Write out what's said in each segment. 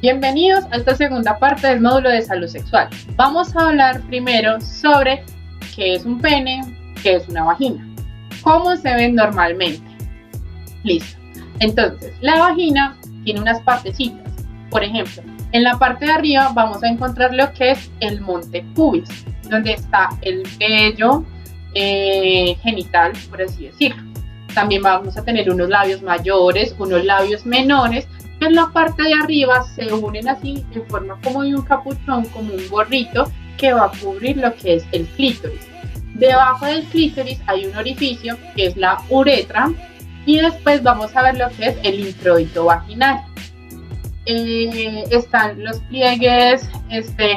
Bienvenidos a esta segunda parte del módulo de salud sexual. Vamos a hablar primero sobre qué es un pene, qué es una vagina, cómo se ven normalmente. Listo. Entonces, la vagina tiene unas partecitas. Por ejemplo, en la parte de arriba vamos a encontrar lo que es el monte pubis, donde está el vello genital, por así decirlo. También vamos a tener unos labios mayores, unos labios menores, que en la parte de arriba se unen así en forma como de un capuchón, como un gorrito que va a cubrir lo que es el clítoris. Debajo del clítoris hay un orificio que es la uretra y después vamos a ver lo que es el introito vaginal. Están los pliegues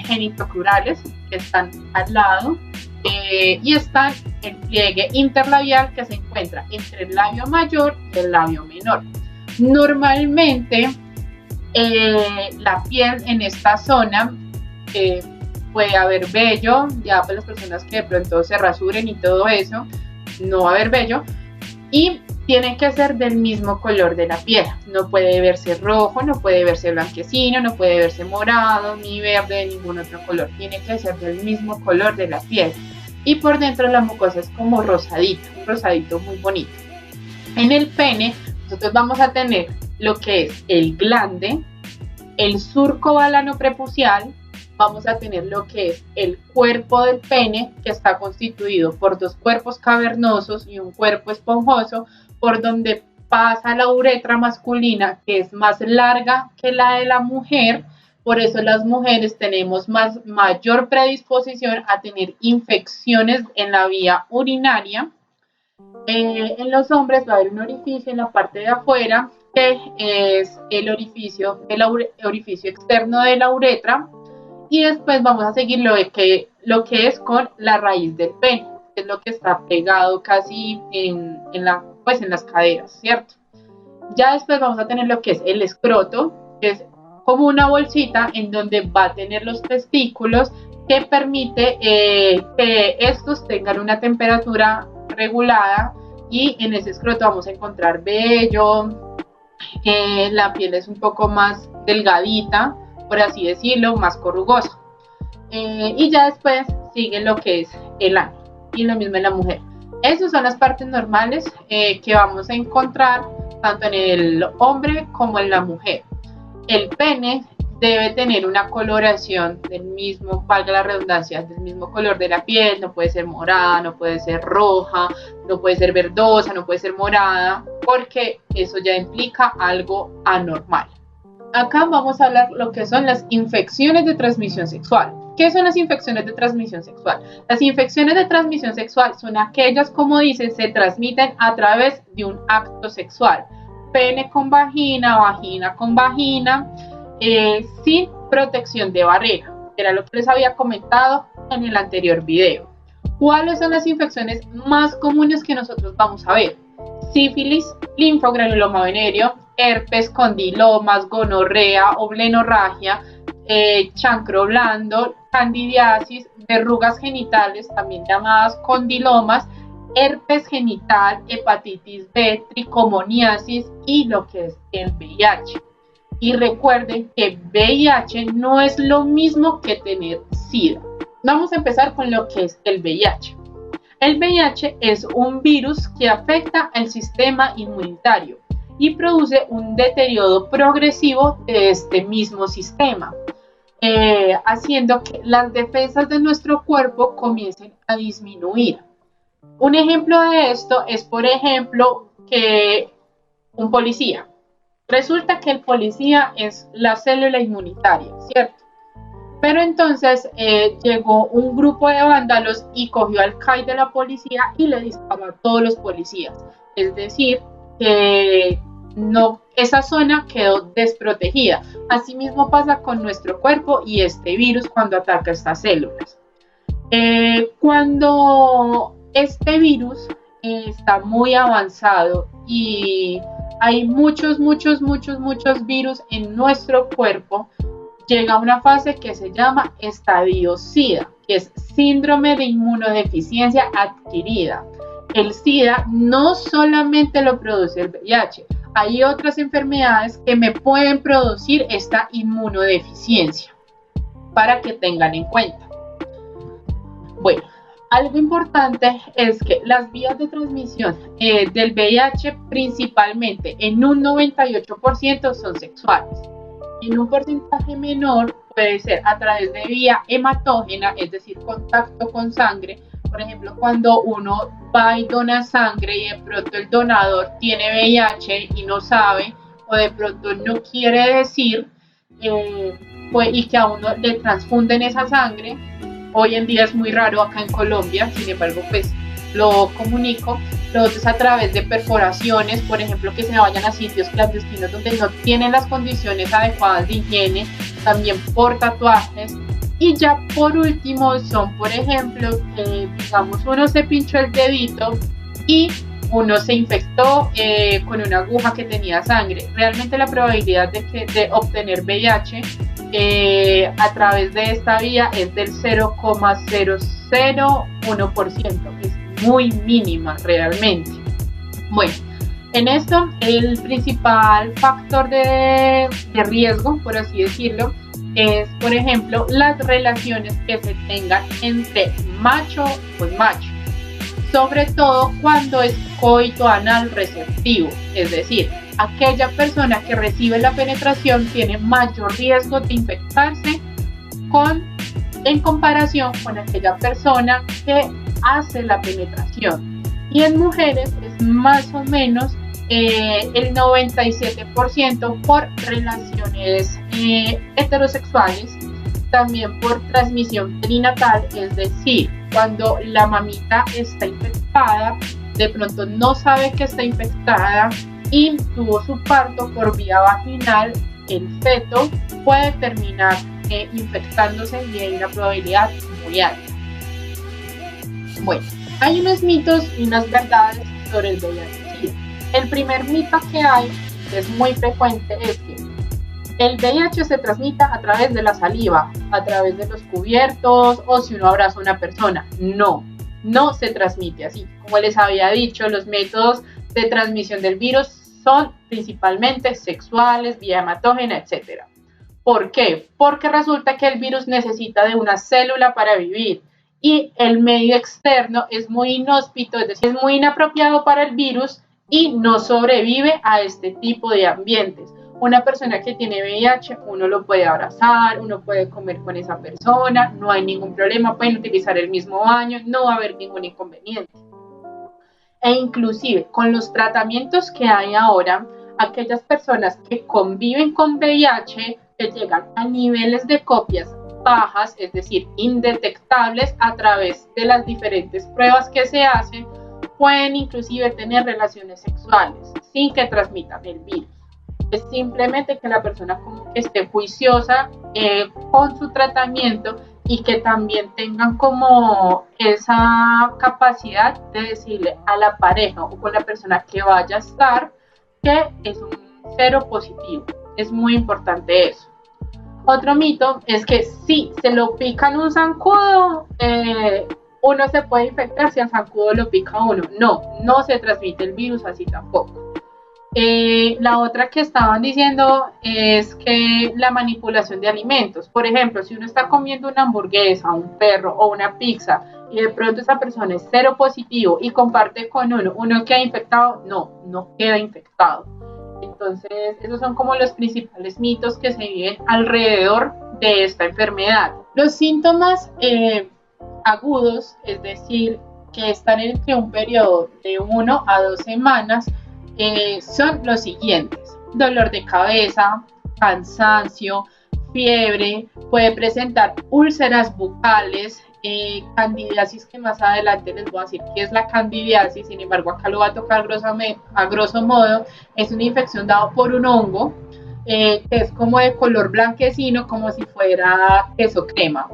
genitocrurales que están al lado y está el pliegue interlabial que se encuentra entre el labio mayor y el labio menor. Normalmente la piel en esta zona puede haber vello, ya para las personas que de pronto se rasuren y todo eso, no va a haber vello, y tiene que ser del mismo color de la piel. No puede verse rojo, no puede verse blanquecino, no puede verse morado, ni verde de ningún otro color. Tiene que ser del mismo color de la piel. Y por dentro la mucosa es como rosadito, un rosadito muy bonito. En el pene nosotros vamos a tener lo que es el glande, el surco balano prepucial, vamos a tener lo que es el cuerpo del pene, que está constituido por dos cuerpos cavernosos y un cuerpo esponjoso, por donde pasa la uretra masculina, que es más larga que la de la mujer. Por eso las mujeres tenemos mayor predisposición a tener infecciones en la vía urinaria. En los hombres va a haber un orificio en la parte de afuera, que es el orificio externo de la uretra, y después vamos a seguir lo que es con la raíz del pene, que es lo que está pegado casi en las caderas, ¿cierto? Ya después vamos a tener lo que es el escroto, que es como una bolsita en donde va a tener los testículos, que permite que estos tengan una temperatura regulada, y en ese escroto vamos a encontrar vello, la piel es un poco más delgadita, por así decirlo, más corrugosa, y ya después sigue lo que es el ano, y lo mismo en la mujer. Esas son las partes normales que vamos a encontrar tanto en el hombre como en la mujer. El pene debe tener una coloración del mismo, valga la redundancia, del mismo color de la piel. No puede ser morada, no puede ser roja, no puede ser verdosa, no puede ser morada, porque eso ya implica algo anormal. Acá vamos a hablar lo que son las infecciones de transmisión sexual. ¿Qué son las infecciones de transmisión sexual? Las infecciones de transmisión sexual son aquellas, como dicen, se transmiten a través de un acto sexual. Pene con vagina, vagina con vagina, sin protección de barrera. Era lo que les había comentado en el anterior video. ¿Cuáles son las infecciones más comunes que nosotros vamos a ver? Sífilis, linfogranuloma venéreo, herpes, condilomas, gonorrea, oblenorragia, chancro blando, candidiasis, verrugas genitales, también llamadas condilomas, herpes genital, hepatitis B, tricomoniasis y lo que es el VIH. Y recuerden que VIH no es lo mismo que tener SIDA. Vamos a empezar con lo que es el VIH. El VIH es un virus que afecta al sistema inmunitario y produce un deterioro progresivo de este mismo sistema, haciendo que las defensas de nuestro cuerpo comiencen a disminuir. Un ejemplo de esto es, por ejemplo, que un policía. Resulta que el policía es la célula inmunitaria, ¿cierto? Pero entonces llegó un grupo de vándalos y cogió al CAI de la policía y le disparó a todos los policías. Es decir, que esa zona quedó desprotegida. Asimismo pasa con nuestro cuerpo y este virus cuando ataca estas células. Cuando este virus está muy avanzado y hay muchos virus en nuestro cuerpo, llega a una fase que se llama estadio SIDA, que es síndrome de inmunodeficiencia adquirida. El SIDA no solamente lo produce el VIH, hay otras enfermedades que me pueden producir esta inmunodeficiencia para que tengan en cuenta. Bueno, algo importante es que las vías de transmisión del VIH principalmente en un 98% son sexuales. En un porcentaje menor puede ser a través de vía hematógena, es decir, contacto con sangre. Por ejemplo, cuando uno va y dona sangre y de pronto el donador tiene VIH y no sabe, o de pronto no quiere decir, y que a uno le transfunden esa sangre. Hoy en día es muy raro acá en Colombia, sin embargo, pues lo comunico. Lo otro es a través de perforaciones, por ejemplo, que se vayan a sitios clandestinos donde no tienen las condiciones adecuadas de higiene, también por tatuajes. Y ya por último son, por ejemplo, digamos, uno se pinchó el dedito y uno se infectó con una aguja que tenía sangre. Realmente la probabilidad de obtener VIH a través de esta vía es del 0,001%, es muy mínima realmente. Bueno, en esto el principal factor de riesgo, por así decirlo, es, por ejemplo, las relaciones que se tengan entre macho con macho, sobre todo cuando es coito anal receptivo, es decir, aquella persona que recibe la penetración tiene mayor riesgo de infectarse en comparación con aquella persona que hace la penetración. Y en mujeres es más o menos el 97% por relaciones heterosexuales, también por transmisión perinatal, es decir, cuando la mamita está infectada, de pronto no sabe que está infectada y tuvo su parto por vía vaginal, el feto puede terminar infectándose y hay una probabilidad muy alta. Bueno, hay unos mitos y unas verdades sobre el VIH. El primer mito que hay, que es muy frecuente, es que el VIH se transmite a través de la saliva, a través de los cubiertos o si uno abraza a una persona. No se transmite así. Como les había dicho, los métodos de transmisión del virus son principalmente sexuales, vía hematógena, etc. ¿Por qué? Porque resulta que el virus necesita de una célula para vivir y el medio externo es muy inhóspito, es decir, es muy inapropiado para el virus y no sobrevive a este tipo de ambientes. Una persona que tiene VIH, uno lo puede abrazar, uno puede comer con esa persona, no hay ningún problema, pueden utilizar el mismo baño, no va a haber ningún inconveniente. E inclusive con los tratamientos que hay ahora, aquellas personas que conviven con VIH, que llegan a niveles de copias bajas, es decir, indetectables a través de las diferentes pruebas que se hacen, pueden inclusive tener relaciones sexuales sin que transmitan el virus. Es simplemente que la persona como que esté juiciosa con su tratamiento y que también tengan como esa capacidad de decirle a la pareja o con la persona que vaya a estar que es un cero positivo. Es muy importante eso. Otro mito es que si se lo pican un zancudo, uno se puede infectar si el zancudo lo pica a uno. No se transmite el virus así tampoco. La otra que estaban diciendo es que la manipulación de alimentos, por ejemplo, si uno está comiendo una hamburguesa, un perro o una pizza y de pronto esa persona es cero positivo y comparte con uno queda infectado, no queda infectado. Entonces, esos son como los principales mitos que se viven alrededor de esta enfermedad. Los síntomas agudos, es decir, que están entre un periodo de 1 a 2 semanas, son los siguientes: dolor de cabeza, cansancio, fiebre, puede presentar úlceras bucales, candidiasis, que más adelante les voy a decir qué es la candidiasis, sin embargo acá lo va a tocar a grosso modo. Es una infección dada por un hongo que es como de color blanquecino, como si fuera queso crema,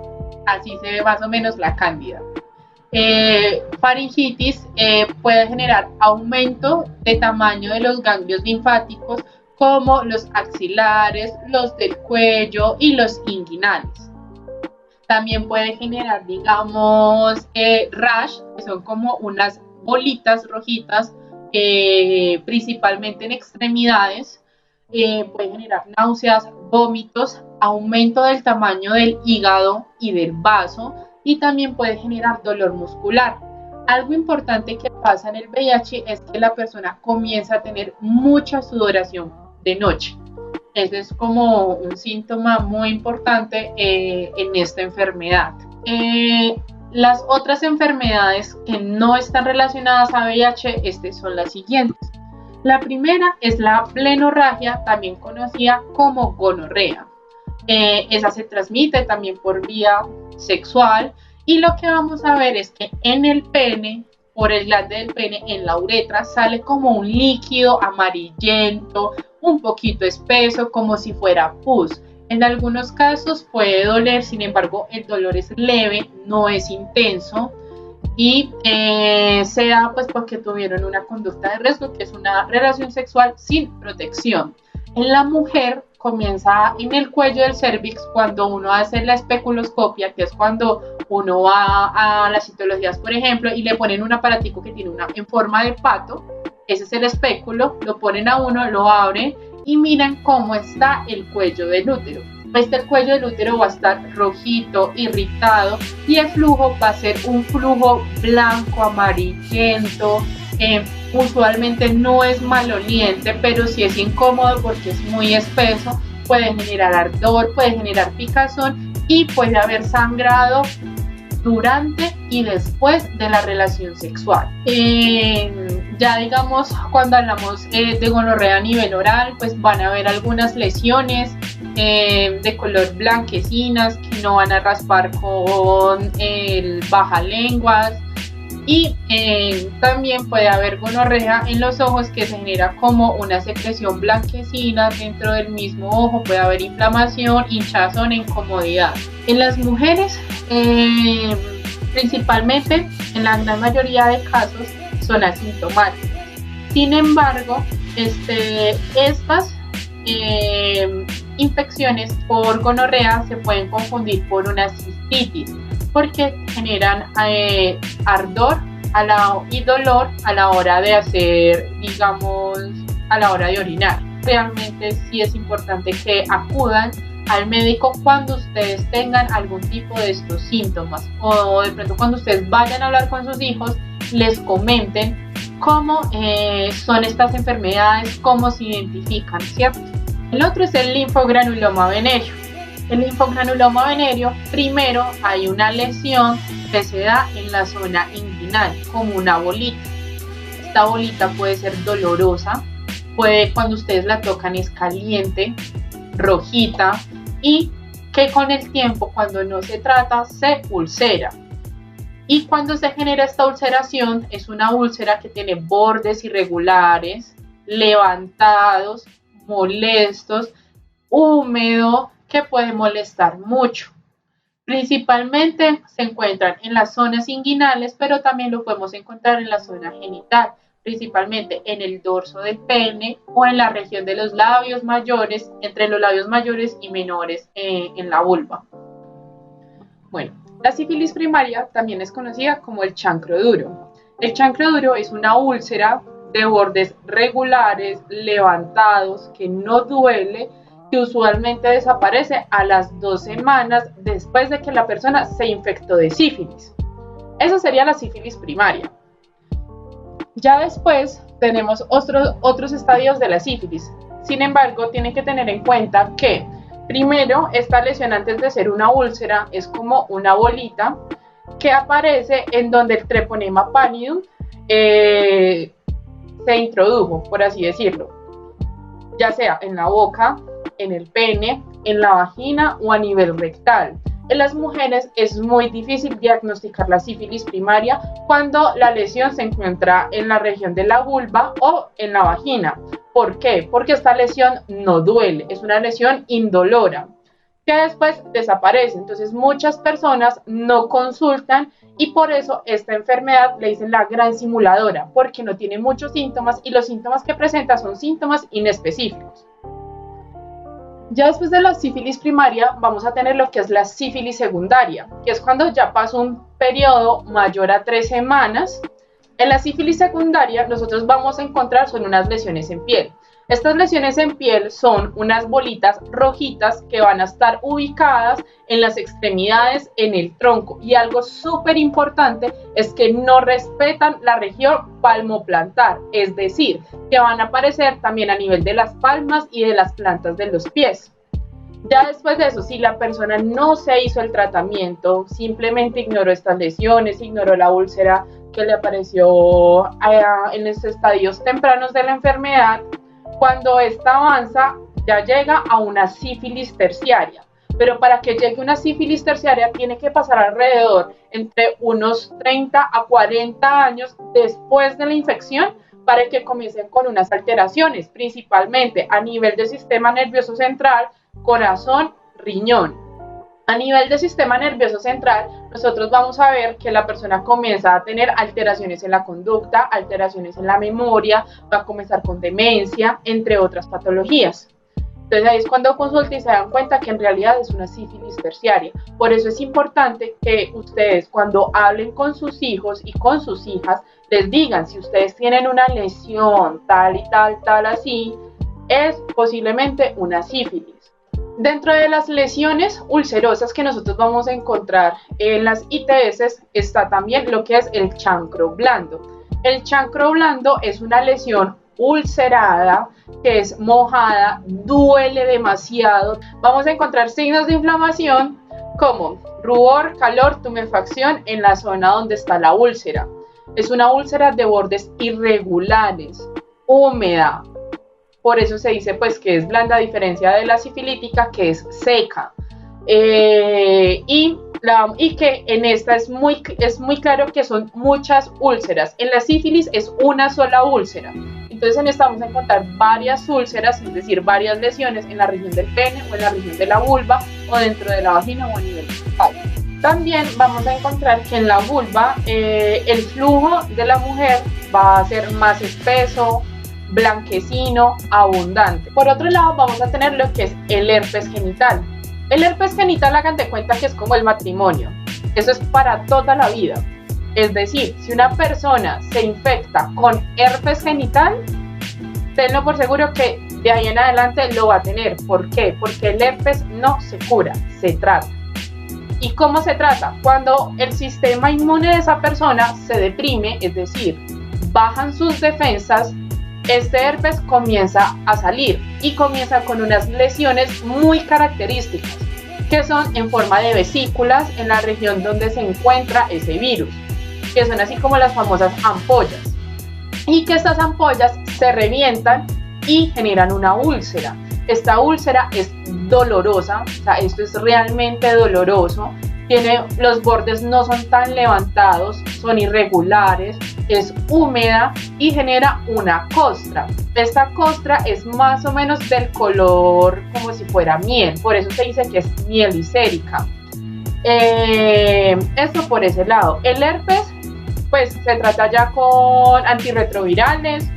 así se ve más o menos la cándida. Faringitis puede generar aumento de tamaño de los ganglios linfáticos como los axilares, los del cuello y los inguinales. También puede generar, digamos, rash, que son como unas bolitas rojitas principalmente en extremidades. Puede generar náuseas, vómitos, aumento del tamaño del hígado y del vaso, y también puede generar dolor muscular. Algo importante que pasa en el VIH es que la persona comienza a tener mucha sudoración de noche. Ese es como un síntoma muy importante en esta enfermedad. Las otras enfermedades que no están relacionadas a VIH son las siguientes. La primera es la plenorragia, también conocida como gonorrea. Esa se transmite también por vía sexual, y lo que vamos a ver es que en el pene, por el glande del pene, en la uretra, sale como un líquido amarillento, un poquito espeso, como si fuera pus. En algunos casos puede doler, sin embargo, el dolor es leve, no es intenso, y se da pues porque tuvieron una conducta de riesgo, que es una relación sexual sin protección. En la mujer comienza en el cuello del cervix cuando uno hace la especuloscopia, que es cuando uno va a las citologías, por ejemplo, y le ponen un aparatico que tiene en forma de pato. Ese es el espéculo, lo ponen a uno, lo abren y miran cómo está el cuello del útero. El cuello del útero va a estar rojito, irritado, y el flujo va a ser un flujo blanco, amarillento. Usualmente no es maloliente, pero sí es incómodo porque es muy espeso, puede generar ardor, puede generar picazón, y puede haber sangrado durante y después de la relación sexual. Ya digamos, cuando hablamos de gonorrea a nivel oral, pues van a haber algunas lesiones de color blanquecinas que no van a raspar con el bajalenguas, y también puede haber gonorrea en los ojos, que se genera como una secreción blanquecina dentro del mismo ojo, puede haber inflamación, hinchazón e incomodidad. En las mujeres, principalmente en la gran mayoría de casos, son asintomáticas. Sin embargo, estas infecciones por gonorrea se pueden confundir por una cistitis, porque generan ardor y dolor a la hora de hacer, digamos, a la hora de orinar. Realmente sí es importante que acudan al médico cuando ustedes tengan algún tipo de estos síntomas, o de pronto cuando ustedes vayan a hablar con sus hijos, les comenten cómo son estas enfermedades, cómo se identifican, ¿cierto? El otro es el linfogranuloma venéreo. El linfogranuloma venéreo, primero hay una lesión que se da en la zona inguinal, como una bolita. Esta bolita puede ser dolorosa, cuando ustedes la tocan es caliente, rojita, y que con el tiempo, cuando no se trata, se ulcera. Y cuando se genera esta ulceración, es una úlcera que tiene bordes irregulares, levantados, molestos, húmedo, que puede molestar mucho. Principalmente se encuentran en las zonas inguinales, pero también lo podemos encontrar en la zona genital, principalmente en el dorso del pene o en la región de los labios mayores, entre los labios mayores y menores en la vulva. Bueno, la sífilis primaria también es conocida como el chancro duro. El chancro duro es una úlcera de bordes regulares, levantados, que no duele, que usualmente desaparece a las 2 semanas después de que la persona se infectó de sífilis. Esa sería la sífilis primaria. Ya después tenemos otros estadios de la sífilis. Sin embargo, tienen que tener en cuenta que primero, esta lesión, antes de ser una úlcera, es como una bolita que aparece en donde el treponema pallidum se introdujo, por así decirlo, ya sea en la boca, en el pene, en la vagina o a nivel rectal. En las mujeres es muy difícil diagnosticar la sífilis primaria cuando la lesión se encuentra en la región de la vulva o en la vagina. ¿Por qué? Porque esta lesión no duele, es una lesión indolora que después desaparece. Entonces muchas personas no consultan, y por eso esta enfermedad le dicen la gran simuladora, porque no tiene muchos síntomas y los síntomas que presenta son síntomas inespecíficos. Ya después de la sífilis primaria vamos a tener lo que es la sífilis secundaria, que es cuando ya pasó un periodo mayor a 3 semanas En la sífilis secundaria nosotros vamos a encontrar son unas lesiones en piel. Estas lesiones en piel son unas bolitas rojitas que van a estar ubicadas en las extremidades, en el tronco. Y algo súper importante es que no respetan la región palmoplantar, es decir, que van a aparecer también a nivel de las palmas y de las plantas de los pies. Ya después de eso, si la persona no se hizo el tratamiento, simplemente ignoró estas lesiones, ignoró la úlcera que le apareció en los estadios tempranos de la enfermedad, cuando esta avanza ya llega a una sífilis terciaria. Pero para que llegue a una sífilis terciaria tiene que pasar alrededor entre unos 30 a 40 años después de la infección para que comiencen con unas alteraciones, principalmente a nivel del sistema nervioso central, corazón, riñón. A nivel del sistema nervioso central, nosotros vamos a ver que la persona comienza a tener alteraciones en la conducta, alteraciones en la memoria, va a comenzar con demencia, entre otras patologías. Entonces ahí es cuando consultan y se dan cuenta que en realidad es una sífilis terciaria. Por eso es importante que ustedes cuando hablen con sus hijos y con sus hijas, les digan si ustedes tienen una lesión tal y tal, tal así, es posiblemente una sífilis. Dentro de las lesiones ulcerosas que nosotros vamos a encontrar en las ITS está también lo que es el chancro blando. El chancro blando es una lesión ulcerada que es mojada, duele demasiado. Vamos a encontrar signos de inflamación como rubor, calor, tumefacción en la zona donde está la úlcera. Es una úlcera de bordes irregulares, húmeda. Por eso se dice pues que es blanda, a diferencia de la sifilítica que es seca. Y que en esta es muy claro que son muchas úlceras. En la sífilis es una sola úlcera. Entonces en esta vamos a encontrar varias úlceras, es decir, varias lesiones en la región del pene o en la región de la vulva o dentro de la vagina o a nivel bucal. También vamos a encontrar que en la vulva el flujo de la mujer va a ser más espeso, blanquecino, abundante. Por otro lado vamos a tener lo que es el herpes genital. El herpes genital, hagan de cuenta que es como el matrimonio, eso es para toda la vida. Es decir, si una persona se infecta con herpes genital, tenlo por seguro que de ahí en adelante lo va a tener. ¿Por qué? Porque el herpes no se cura, se trata. ¿Y cómo se trata? Cuando el sistema inmune de esa persona se deprime, es decir, bajan sus defensas, este herpes comienza a salir y comienza con unas lesiones muy características, que son en forma de vesículas en la región donde se encuentra ese virus, que son así como las famosas ampollas, y que estas ampollas se revientan y generan una úlcera. Esta úlcera es dolorosa, o sea, esto es realmente doloroso. Los bordes no son tan levantados, son irregulares, es húmeda y genera una costra. Esta costra es más o menos del color como si fuera miel, por eso se dice que es mielicérica. Esto por ese lado. El herpes, pues se trata ya con antirretrovirales,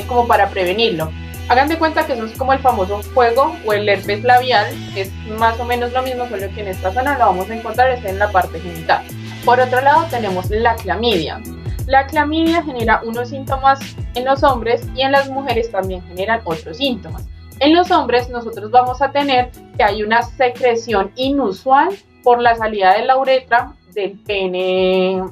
como para prevenirlo. Hagan de cuenta que eso es como el famoso fuego o el herpes labial, es más o menos lo mismo, solo que en esta zona lo vamos a encontrar es en la parte genital. Por otro lado tenemos la clamidia. La clamidia genera unos síntomas en los hombres y en las mujeres también generan otros síntomas. En los hombres nosotros vamos a tener que hay una secreción inusual por la salida de la uretra del pene,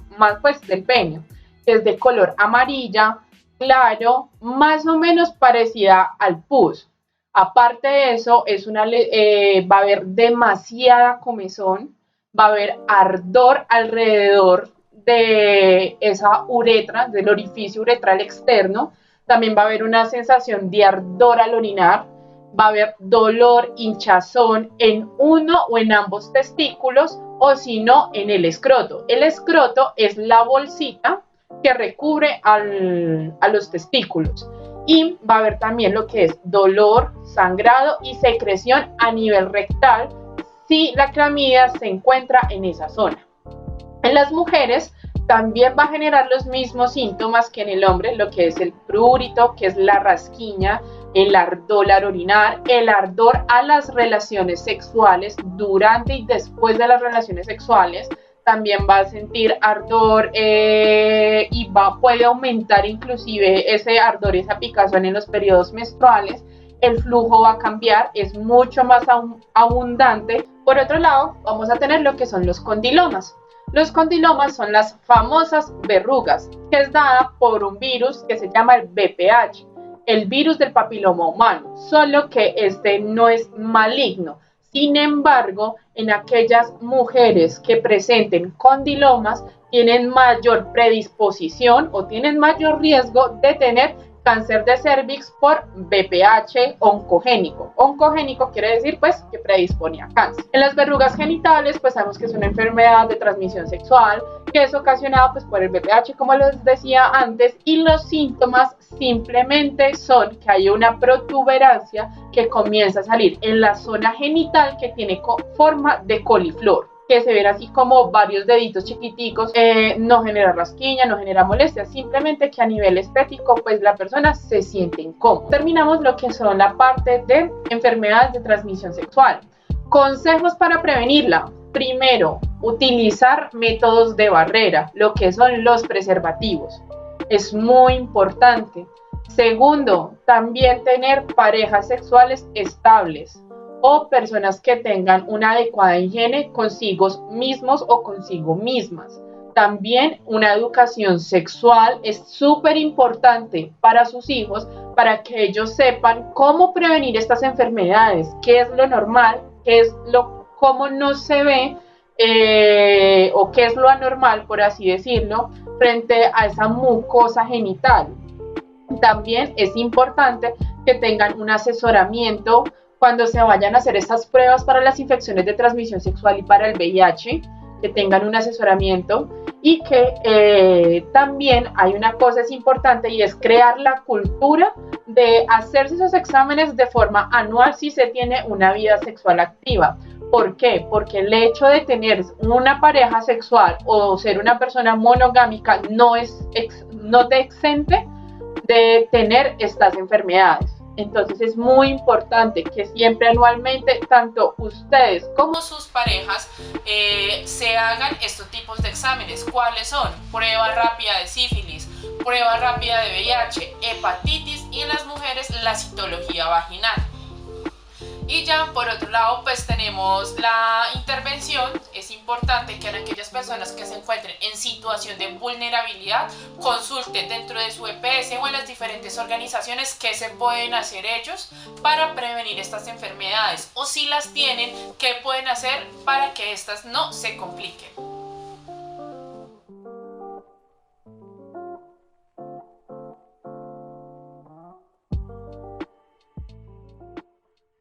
del pene, que es de color amarilla, claro, más o menos parecida al pus. Aparte de eso, va a haber demasiada comezón, va a haber ardor alrededor de esa uretra, del orificio uretral externo. También va a haber una sensación de ardor al orinar, va a haber dolor, hinchazón en uno o en ambos testículos, o si no, en el escroto. El escroto es la bolsita que recubre a los testículos, y va a haber también lo que es dolor, sangrado y secreción a nivel rectal si la clamidia se encuentra en esa zona. En las mujeres también va a generar los mismos síntomas que en el hombre, lo que es el prurito, que es la rasquiña, el ardor al orinar, el ardor a las relaciones sexuales durante y después de las relaciones sexuales. también va a sentir ardor y puede aumentar inclusive ese ardor y esa picazón en los periodos menstruales. El flujo va a cambiar, es mucho más abundante. Por otro lado, vamos a tener lo que son los condilomas. Los condilomas son las famosas verrugas, que es dada por un virus que se llama el VPH, el virus del papiloma humano, solo que este no es maligno. Sin embargo, en aquellas mujeres que presenten condilomas, tienen mayor predisposición o tienen mayor riesgo de tener cáncer de cervix por VPH oncogénico. Oncogénico quiere decir pues que predispone a cáncer. En las verrugas genitales pues sabemos que es una enfermedad de transmisión sexual que es ocasionada pues por el VPH, como les decía antes, y los síntomas simplemente son que hay una protuberancia que comienza a salir en la zona genital que tiene forma de coliflor, que se ven así como varios deditos chiquiticos, no genera rasquiña, no genera molestia, simplemente que a nivel estético pues la persona se siente incómoda. Terminamos lo que son la parte de enfermedades de transmisión sexual. Consejos para prevenirla. Primero, utilizar métodos de barrera, lo que son los preservativos. Es muy importante. Segundo, también tener parejas sexuales estables o personas que tengan una adecuada higiene consigo mismos o consigo mismas. También una educación sexual es súper importante para sus hijos, para que ellos sepan cómo prevenir estas enfermedades, qué es lo normal, cómo no se ve o qué es lo anormal, por así decirlo, frente a esa mucosa genital. También es importante que tengan un asesoramiento cuando se vayan a hacer estas pruebas para las infecciones de transmisión sexual y para el VIH, que tengan un asesoramiento, y que también hay una cosa es importante y es crear la cultura de hacerse esos exámenes de forma anual si se tiene una vida sexual activa. ¿Por qué? Porque el hecho de tener una pareja sexual o ser una persona monogámica no te exente de tener estas enfermedades. Entonces es muy importante que siempre anualmente tanto ustedes como sus parejas se hagan estos tipos de exámenes. ¿Cuáles son? Prueba rápida de sífilis, prueba rápida de VIH, hepatitis y en las mujeres la citología vaginal. Y ya por otro lado pues tenemos la intervención. Es importante que en aquellas personas que se encuentren en situación de vulnerabilidad consulten dentro de su EPS o en las diferentes organizaciones qué se pueden hacer ellos para prevenir estas enfermedades, o si las tienen, qué pueden hacer para que estas no se compliquen.